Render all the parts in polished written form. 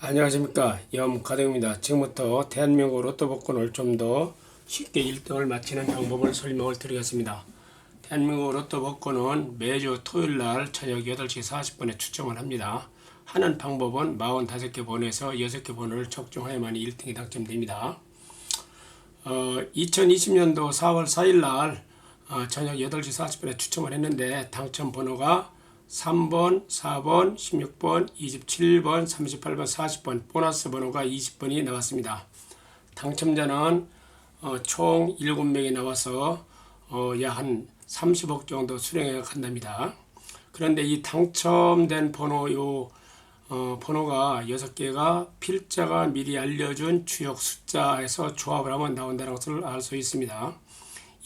안녕하십니까, 염가덕입니다. 지금부터 대한민국 로또 복권을 좀 더 쉽게 1등을 맞히는 방법을 설명을 드리겠습니다. 대한민국 로또 복권은 매주 토요일날 저녁 8시 40분에 추첨을 합니다. 하는 방법은 45개 번호에서 6개 번호를 적중하여만이 1등이 당첨됩니다. 2020년도 4월 4일날 저녁 8시 40분에 추첨을 했는데 당첨 번호가 3번, 4번, 16번, 27번, 38번, 40번, 보너스 번호가 20번이 나왔습니다. 당첨자는 총 7명이 나와서 약 한 30억 정도 수령해 간답니다. 그런데 이 당첨된 번호가 6개가 필자가 미리 알려준 주역 숫자에서 조합을 하면 나온다는 것을 알 수 있습니다.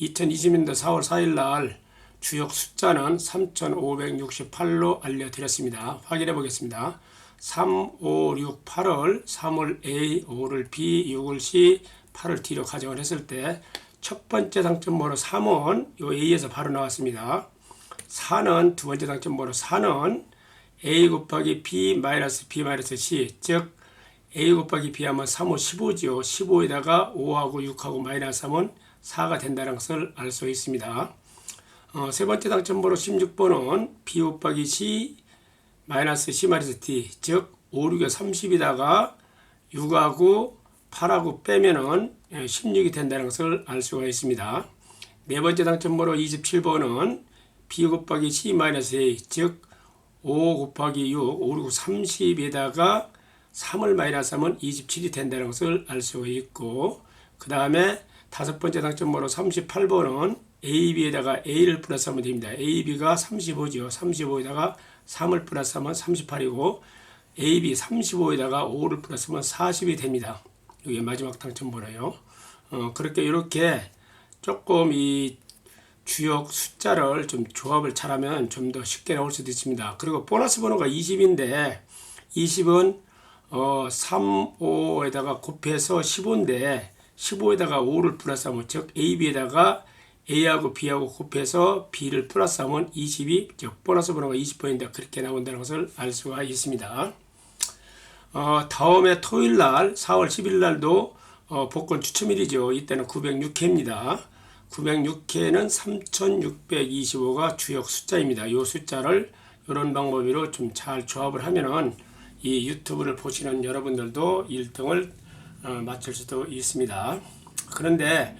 2020년도 4월 4일 날 주역 숫자는 3568로 알려드렸습니다. 확인해 보겠습니다. 3, 5, 6, 8을 3을 A, 5를 B, 6을 C, 8을 D로 가정을 했을 때 첫 번째 당첨번호 3은 요 A에서 바로 나왔습니다. 4는 두 번째 당첨번호 4는 A 곱하기 B 마이너스 B 마이너스 C, 즉 A 곱하기 B 하면 3, 5, 15죠. 15에다가 5하고 6하고 마이너스 하면 4가 된다는 것을 알 수 있습니다. 세 번째 당첨번호 16번은 B 곱하기 C 마이너스 C 마이너스 D, 즉 5, 6에 30에다가 6하고 8하고 빼면은 16이 된다는 것을 알 수가 있습니다. 네 번째 당첨번호 27번은 B 곱하기 C 마이너스 A, 즉 5 곱하기 6, 5, 6, 30에다가 3을 마이너스 하면 27이 된다는 것을 알 수가 있고, 그 다음에 다섯 번째 당첨번호 38번은 AB에다가 A를 플러스하면 됩니다. AB가 35죠. 35에다가 3을 플러스하면 38이고 AB 35에다가 5를 플러스하면 40이 됩니다. 이게 마지막 당첨번호예요. 그렇게 이렇게 조금 이 주역 숫자를 좀 조합을 잘하면 좀 더 쉽게 나올 수도 있습니다. 그리고 보너스 번호가 20인데 20은 3, 5에다가 곱해서 15인데 15에다가 5를 플러스하면, 즉 AB에다가 A하고 B하고 곱해서 B를 플러스하면 20이, 즉 보너스 번호가 20번인데 그렇게 나온다는 것을 알 수가 있습니다. 다음에 토요일날 4월 10일날도 복권 추첨일이죠. 이때는 906회입니다. 906회는 3625가 주역 숫자입니다. 이 숫자를 이런 방법으로 좀 잘 조합을 하면은 이 유튜브를 보시는 여러분들도 1등을 맞출 수도 있습니다. 그런데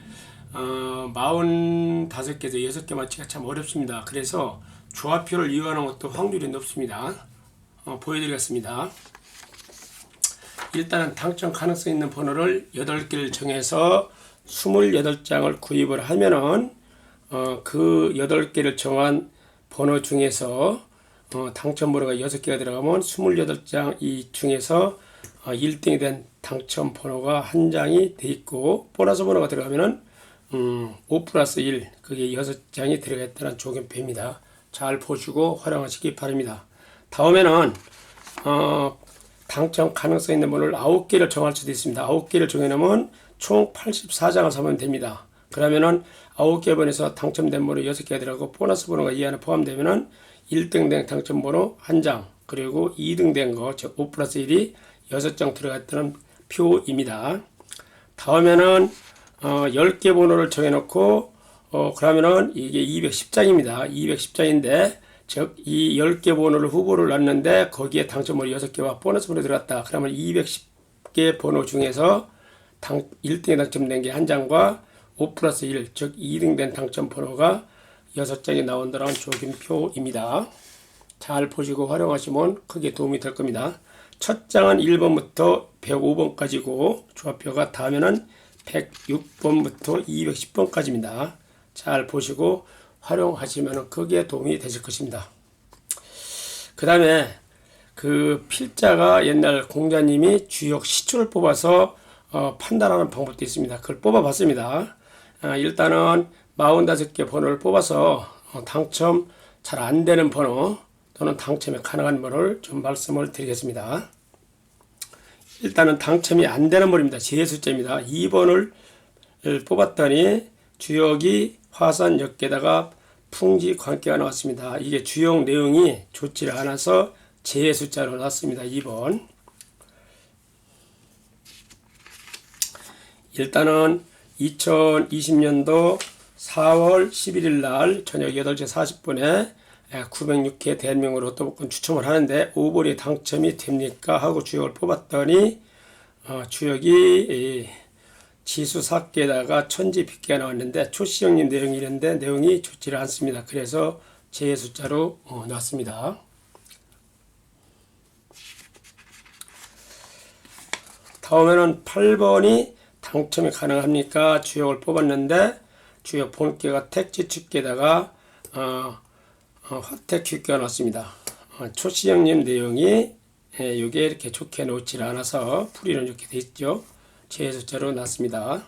45개에서 6개 맞히기가 참 어렵습니다. 그래서 조합표를 이용하는 것도 확률이 높습니다. 보여드리겠습니다. 일단은 당첨 가능성 있는 번호를 8개를 정해서 28장을 구입을 하면은 그 8개를 정한 번호 중에서 당첨 번호가 6개가 들어가면 28장 이 중에서 1등이 된 당첨 번호가 한 장이 돼 있고, 보너스 번호가 들어가면은 5 플러스 1, 그게 6장이 들어갔다는 조견표입니다. 잘 보시고 활용하시기 바랍니다. 다음에는 당첨 가능성 있는 번호를 9개를 정할 수도 있습니다. 9개를 정해놓으면 총 84장을 사면 됩니다. 그러면은 9개 번에서 당첨된 번호 6개가 들어가고 보너스 번호가 이 안에 포함되면은 1등 된 당첨 번호 1장, 그리고 2등 된 거, 즉 5 플러스 1이 6장 들어갔다는 표입니다. 다음에는 10개 번호를 정해놓고 그러면은 이게 210장입니다. 210장인데 즉 이 10개 번호를 후보를 놨는데 거기에 당첨번호 6개와 보너스 번호 들어갔다. 그러면 210개 번호 중에서 1등에 당첨된 게 한 장과 5 플러스 1, 즉 2등 된 당첨 번호가 6장이 나온다는 조균표입니다. 잘 보시고 활용하시면 크게 도움이 될 겁니다. 첫 장은 1번부터 105번까지고 조합표가 다음에는 106번부터 210번까지입니다. 잘 보시고 활용하시면 크게 도움이 되실 것입니다. 그 다음에 그 필자가 옛날 공자님이 주역 시초를 뽑아서 판단하는 방법도 있습니다. 그걸 뽑아봤습니다. 일단은 45개 번호를 뽑아서 당첨 잘 안되는 번호 또는 당첨이 가능한 번호를 좀 말씀을 드리겠습니다. 일단은 당첨이 안되는 번호입니다. 제숫자입니다. 2번을 뽑았더니 주역이 화산 10개다가 풍지 관계가 나왔습니다. 이게 주역 내용이 좋지를 않아서 제 숫자로 나왔습니다. 2번. 일단은 2020년도 4월 11일 날 저녁 8시 40분에 906회 대한민국 로또복권 추첨을 하는데 5번이 당첨이 됩니까? 하고 주역을 뽑았더니 주역이 지수 4개에다가 천지 빗개가 나왔는데 초시형님 내용이 있는데 내용이 좋지를 않습니다. 그래서 제 숫자로 놨습니다. 다음에는 8번이 당첨이 가능합니까? 주역을 뽑았는데 주역 본께가 택지축계에다가 화택 큐께가 나왔습니다. 초시형님 내용이 이게 이렇게 좋게 놓지 않아서 풀이는 좋게 돼 있죠. 제 숫자로 놨습니다.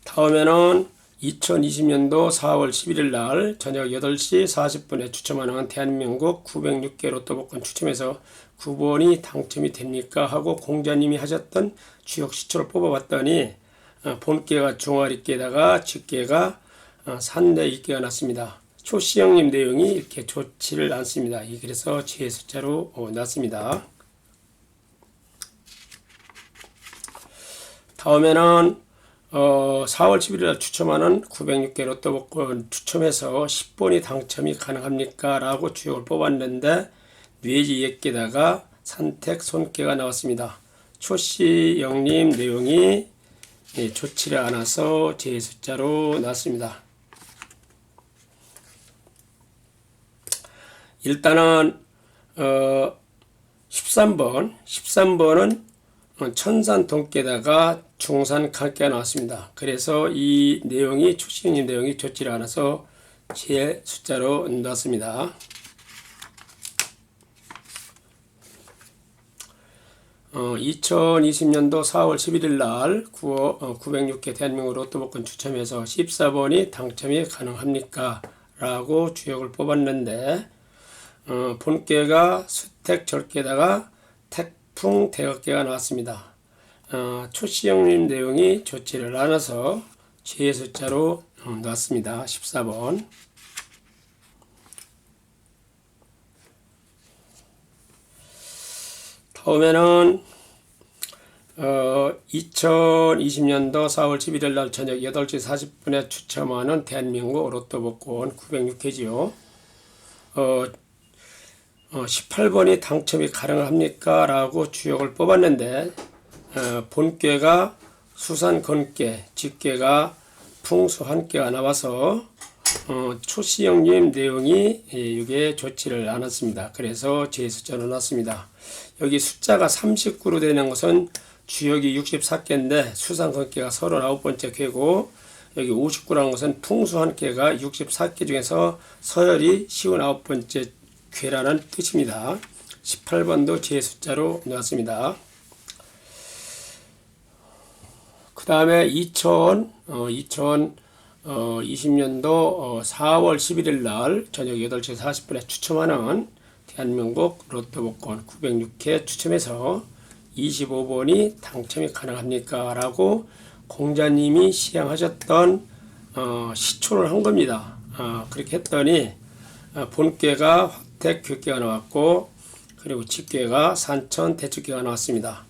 다음에는 2020년도 4월 11일 날 저녁 8시 40분에 추첨하는 대한민국 906개 로또복권 추첨해서 9번이 당첨이 됩니까? 하고 공자님이 하셨던 주역 시초를 뽑아봤더니 본께가 종아리께에다가 직계가 산대 있게가 났습니다. 초시형님 내용이 이렇게 좋지를 않습니다. 그래서 제 숫자로 놨습니다. 다음에는 4월 11일 추첨하는 906개 로또복권 추첨해서 10번이 당첨이 가능합니까? 라고 주역을 뽑았는데 뇌지 10개다가 산택 손께가 나왔습니다. 초시영님 내용이 좋지를 않아서 제 숫자로 놨습니다. 일단은 13번은 천산 동께다가 중산 갈개가 나왔습니다. 그래서 이 내용이 초시형님 내용이 좋지를 않아서 제 숫자로 놨습니다. 2020년도 4월 11일 날 906개 대한민국 로또복권 추첨해서 14번이 당첨이 가능합니까? 라고 주역을 뽑았는데 본께가 수택 절개에다가 태풍 대각계가 나왔습니다. 초시형님 내용이 좋지를 않아서 제 숫자로 놨습니다. 14번. 다음에는 2020년도 4월 11일 날 저녁 8시 40분에 추첨하는 대한민국 로또복권 906회지요. 18번이 당첨이 가능합니까? 라고 주역을 뽑았는데 본께가 수산건께, 직계가 풍수한께가 나와서 초시형님 내용이 이게 좋지를 않았습니다. 그래서 제 숫자로 놨습니다. 여기 숫자가 39로 되는 것은 주역이 64개인데 수산건께가 39번째 궤고 여기 59라는 것은 풍수한께가 64개 중에서 서열이 59번째 궤라는 뜻입니다. 18번도 제 숫자로 놨습니다. 그 다음에 2020년도 4월 11일 날 저녁 8시 40분에 추첨하는 대한민국 로또복권 906회 추첨해서 25번이 당첨이 가능합니까? 라고 공자님이 시행하셨던 시초를 한 겁니다. 그렇게 했더니 본께가 화택 균께가 나왔고 그리고 직계가 산천 대축계가 나왔습니다.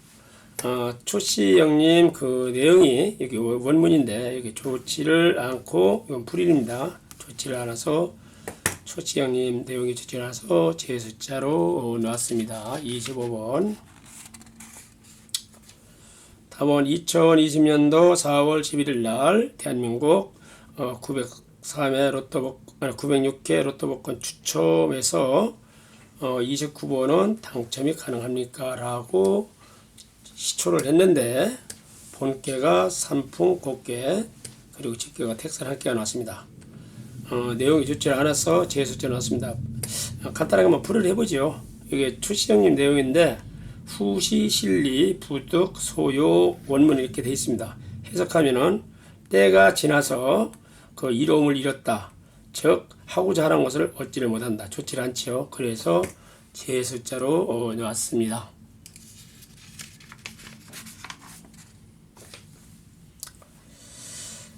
초시형님 그 내용이 여기 원문인데 여기 좋지를 않고 이건 불일입니다. 좋지를 않아서 초시형님 내용이 좋지를 않아서 제 숫자로 나왔습니다. 25번. 다음은 2020년도 4월 11일 날 대한민국 906회 로또복권 추첨에서 29번은 당첨이 가능합니까? 라고 시초를 했는데 본께가 삼풍 곱게 그리고 직계가 택산 한개가 나왔습니다. 내용이 좋지 않아서 제 숫자로 나왔습니다. 간단하게 한번 풀이를 해보죠. 이게 초시형님 내용인데 후시, 실리, 부득, 소요, 원문 이렇게 되어 있습니다. 해석하면은 때가 지나서 그 이로움을 잃었다. 즉 하고자 하는 것을 얻지를 못한다. 좋지 않지요. 그래서 제 숫자로 놨습니다.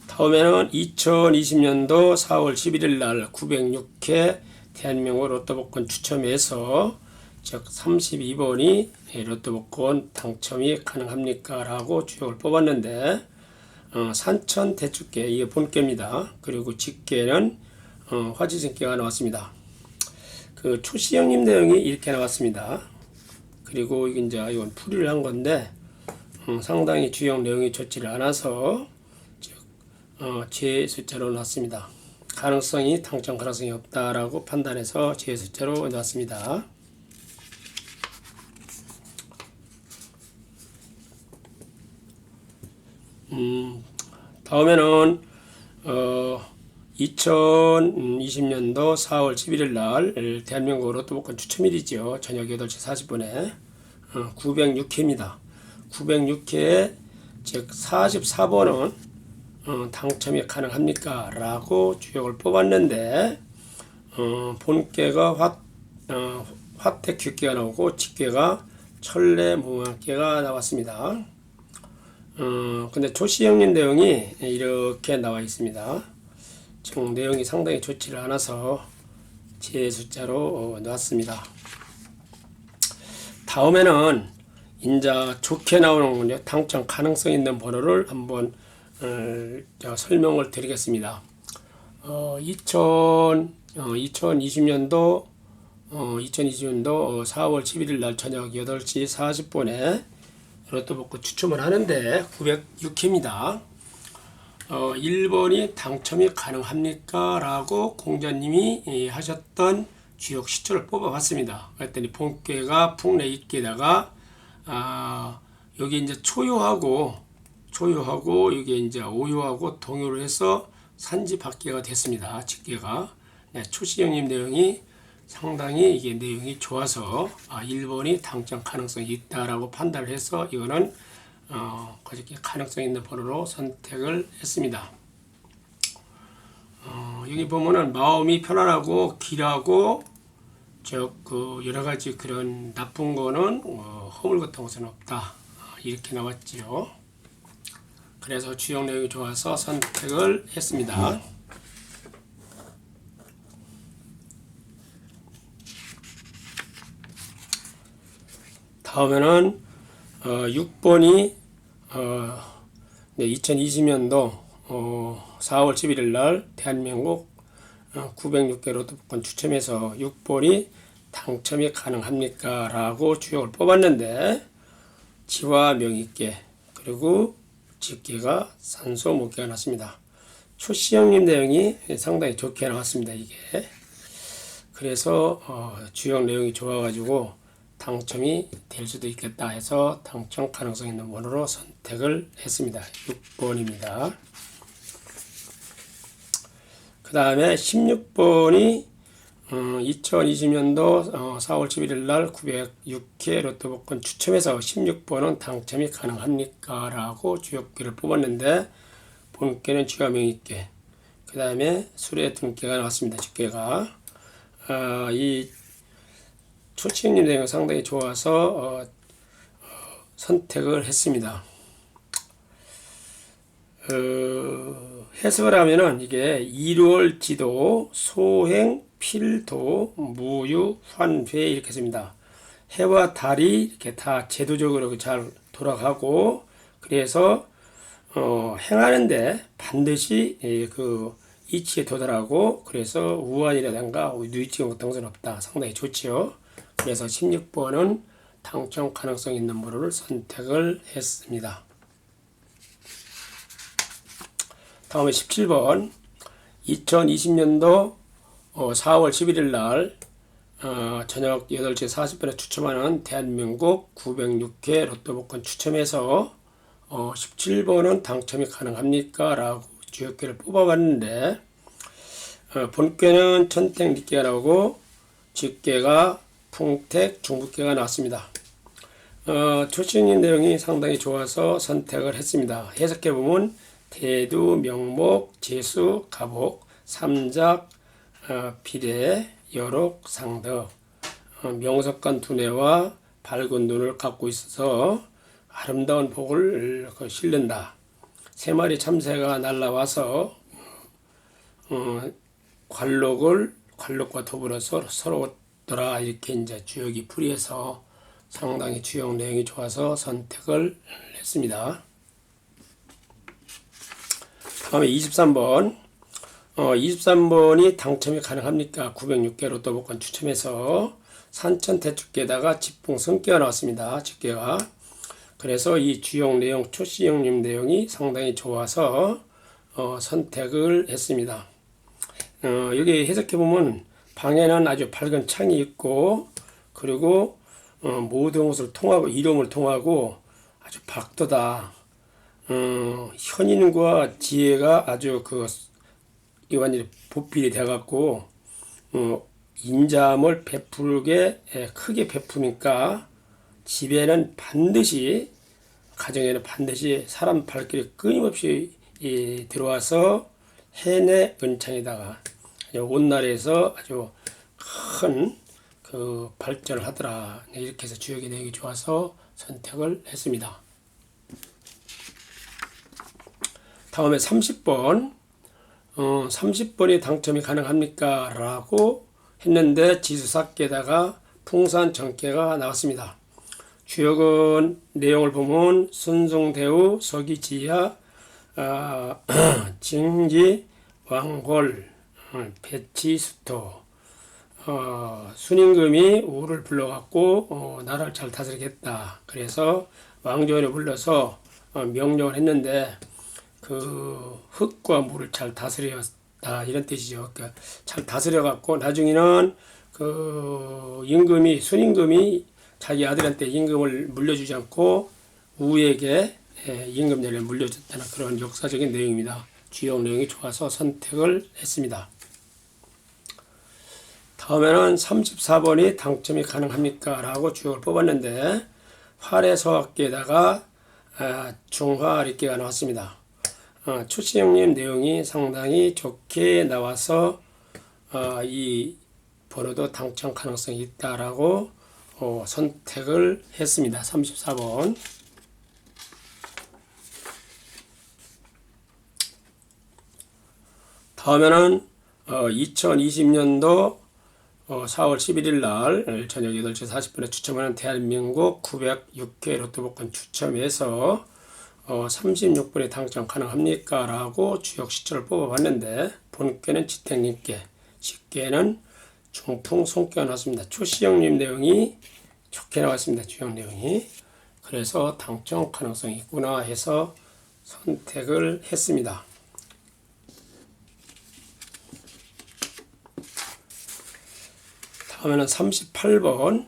다음에는 2020년도 4월 11일 날 906회 대한민국 로또복권 추첨해서 즉 32번이 로또 복권 당첨이 가능합니까? 라고 주역을 뽑았는데 산천 대축계 이게 본께입니다. 그리고 직계는 화지생계가 나왔습니다. 그 초시형님 내용이 이렇게 나왔습니다. 그리고 이건 풀이를 한 건데 상당히 주역 내용이 좋지를 않아서 제 숫자로 놨습니다. 당첨 가능성이 없다라고 판단해서 제 숫자로 놨습니다. 다음에는 2020년도 4월 11일 날 대한민국 로또 복권 추첨일이죠. 저녁 8시 40분에 906회입니다. 906회에 즉 44번은 당첨이 가능합니까? 라고 주역을 뽑았는데 본께가 화택규계가 나오고 직계가 천례무망계가 나왔습니다. 근데 조시형님 내용이 이렇게 나와 있습니다. 즉 내용이 상당히 좋지를 않아서 제 숫자로 놨습니다. 다음에는 인자 좋게 나오는군요. 당첨 가능성 있는 번호를 한번 설명을 드리겠습니다. 2020년도 4월 11일 날 저녁 8시 40분에 로또 복권 추첨을 하는데 906회입니다. 1번이 당첨이 가능합니까? 라고 공자님이 하셨던 주역 시초를 뽑아봤습니다. 그랬더니 본께가 풍래익계다가 여기 이제 초요하고 이게 이제 오요하고 동요로 해서 산지박계가 됐습니다. 직계가. 초시형님 내용이 상당히 이게 내용이 좋아서 1번이 당첨 가능성이 있다라고 판단을 해서 이거는 그렇게 가능성 있는 번호로 선택을 했습니다. 여기 보면은 마음이 편안하고 길하고 여러 가지 그런 나쁜 거는 허물 같은 것은 없다. 이렇게 나왔지요. 그래서 주역 내용이 좋아서 선택을 했습니다. 다음에는 6번이 2020년도 4월 11일 날 대한민국 906개 로또 복권 추첨해서 6번이 당첨이 가능합니까? 라고 주역을 뽑았는데 지화 명의계 그리고 직계가 산소 목계가 나왔습니다. 초시형님 내용이 상당히 좋게 나왔습니다. 이게 그래서 주역 내용이 좋아가지고 당첨이 될 수도 있겠다 해서 당첨 가능성 있는 번호로 선택을 했습니다. 6번입니다. 그 다음에 16번이 2020년도 4월 11일 날 906회 로또 복권 추첨해서 16번은 당첨이 가능합니까? 라고 주역계를 뽑았는데 본계는 지화명의계 그 다음에 수레 등계가 나왔습니다. 직계가 이 초치형님 내용 상당히 좋아서 선택을 했습니다. 해석을 하면은 이게 이루얼지도 소행 필도 무유 환회 이렇게 씁니다. 해와 달이 이렇게 다 제도적으로 잘 돌아가고 그래서 행하는데 반드시 그 이치에 도달하고 그래서 우환이라든가 누이증 같은 것은 없다. 상당히 좋지요. 그래서 16번은 당첨 가능성 있는 번호를 선택을 했습니다. 다음에 17번 2020년도 4월 11일 날 저녁 8시 40분에 추첨하는 대한민국 906회 로또 복권 추첨해서 17번은 당첨이 가능합니까? 라고 주역계를 뽑아봤는데 본계는 천택 니께가 나오고 직계가 풍택 중북계가 나왔습니다. 초치님 내용이 상당히 좋아서 선택을 했습니다. 해석해보면 대두, 명목, 재수, 가복, 삼작, 비례, 여록, 상덕 명석한 두뇌와 밝은 눈을 갖고 있어서 아름다운 복을 실른다. 세 마리 참새가 날라와서 관록과 더불어서 서로 좋더라. 이렇게 이제 주역이 풀이해서 상당히 주역 내용이 좋아서 선택을 했습니다. 다음에 23번. 23번이 당첨이 가능합니까? 906개 로또 복권 추첨해서 산천 대축계에다가 지풍 성계가 나왔습니다. 직계가. 그래서 이 주역 내용, 초시형님 내용이 상당히 좋아서 선택을 했습니다. 여기 해석해보면 방에는 아주 밝은 창이 있고, 그리고 모든 것을 통하고, 이름을 통하고 아주 밝도다. 현인과 지혜가 아주 완전히 보필이 돼갖고, 인자함을 베풀게 크게 베푸니까 집에는 반드시, 가정에는 반드시 사람 발길이 끊임없이 들어와서 해내 은창에다가 온날에서 아주 큰 발전을 하더라. 이렇게 해서 주역의 내용이 좋아서 선택을 했습니다. 다음에 30번. 30번이 당첨이 가능합니까? 라고 했는데 지수사께다가 풍산정계가 나왔습니다. 주역은 내용을 보면 순송대우, 서기지야, 징지, 왕골, 배치수토, 순임금이 우를 불러갖고 나라를 잘 다스리겠다. 그래서 왕조원을 불러서 명령을 했는데 그 흙과 물을 잘 다스렸다 이런 뜻이죠. 그러니까 잘 다스려갖고 나중에는 그 임금이 순임금이 자기 아들한테 임금을 물려주지 않고 우에게 임금제를 물려줬다는 그런 역사적인 내용입니다. 주역 내용이 좋아서 선택을 했습니다. 다음에는 34번이 당첨이 가능합니까? 라고 주역을 뽑았는데 활해서학계에다가 중화리계가 나왔습니다. 초시형님 내용이 상당히 좋게 나와서 이 번호도 당첨 가능성이 있다라고 선택을 했습니다. 34번. 다음에는 2020년도 4월 11일 날 저녁 8시 40분에 추첨하는 대한민국 906회 로또복권 추첨해서 36분에 당첨 가능합니까? 라고 주역 시초를 뽑아봤는데 본께는 지택님께, 직계는 중풍 손께가 나왔습니다. 초시형님 내용이 좋게 나왔습니다. 주역 내용이. 그래서 당첨 가능성이 있구나 해서 선택을 했습니다. 다음에는 38번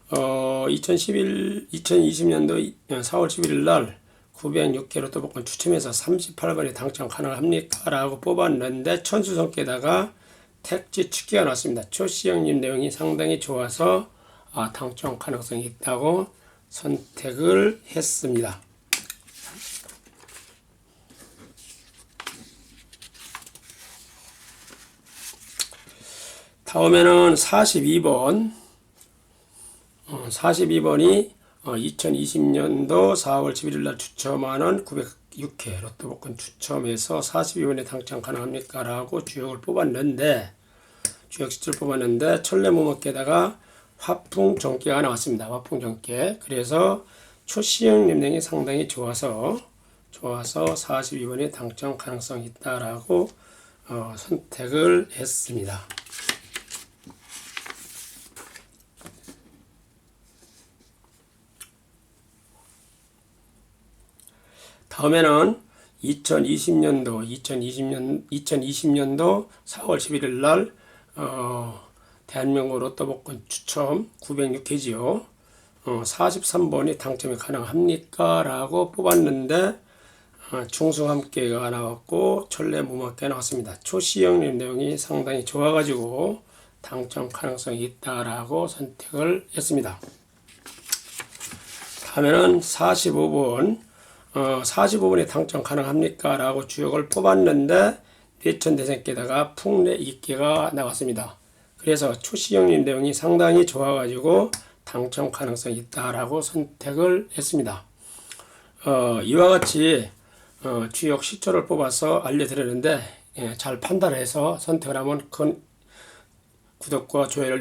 2020년도 4월 11일 날 906개 로또복권 추첨해서 38번이 당첨 가능합니까? 라고 뽑았는데 천수성께다가 택지 축기가 나왔습니다. 초시형님 내용이 상당히 좋아서 당첨 가능성이 있다고 선택을 했습니다. 다음에는 42번. 42번이 2020년도 4월 11일 날 추첨하는 906회 로또복권 추첨해서 42번에 당첨 가능합니까? 라고 주역을 뽑았는데, 주역 시초를 뽑았는데, 천례무먹께다가 화풍정계가 나왔습니다. 화풍정계. 그래서 초시형 내용이 상당히 좋아서 42번에 당첨 가능성이 있다라고 선택을 했습니다. 다음에는 2020년도 4월 11일 날 대한민국 로또복권 추첨 906회지요. 43번이 당첨이 가능합니까? 라고 뽑았는데 중승함께가 나왔고 천례무먹께 나왔습니다. 초시형님 내용이 상당히 좋아가지고 당첨 가능성이 있다라고 선택을 했습니다. 다음에는 45번 45번에 당첨 가능합니까? 라고 주역을 뽑았는데 대천대생께다가 풍례이계가 나왔습니다. 그래서 초시형님 내용이 상당히 좋아가지고 당첨 가능성이 있다라고 선택을 했습니다. 이와 같이 주역 시초를 뽑아서 알려드렸는데 잘 판단해서 선택을 하면 큰 구독과 좋아요를